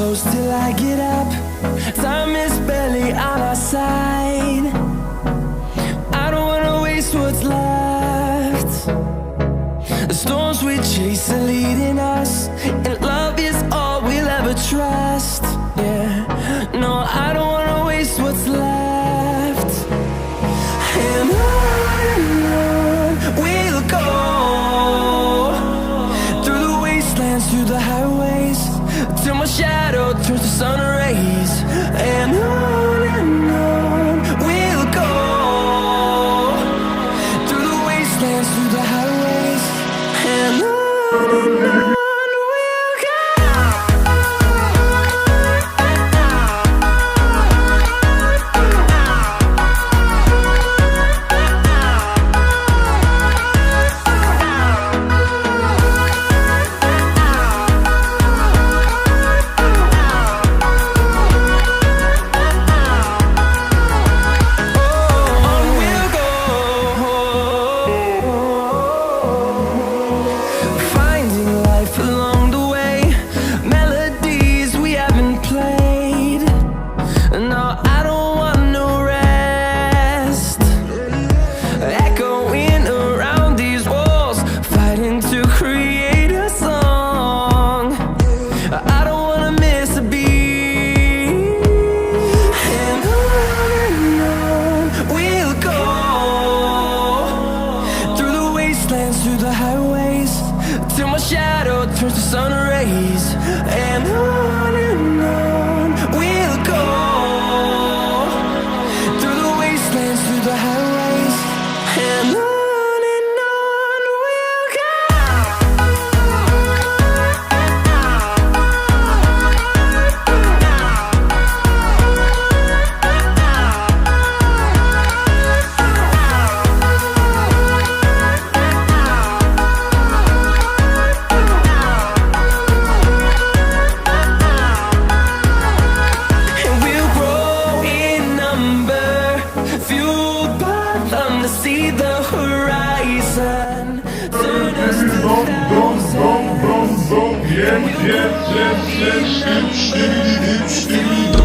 close till I get up. Time is barely on our side. I don't wanna waste what's left. The storms we chase are leading us, and love is all we'll ever trust. Yeah, no, I don't wanna waste what's left. And on we'll go, through the wastelands, through the highways, till my shadow turns to sun rays. And on we'll go, through the wastelands, through the highways, and on we'll go. Through the highways, till my shadow turns to sun rays. And on we'll go, through the wastelands, through the highways, and on we'll go. See the horizon, turn us to thousands.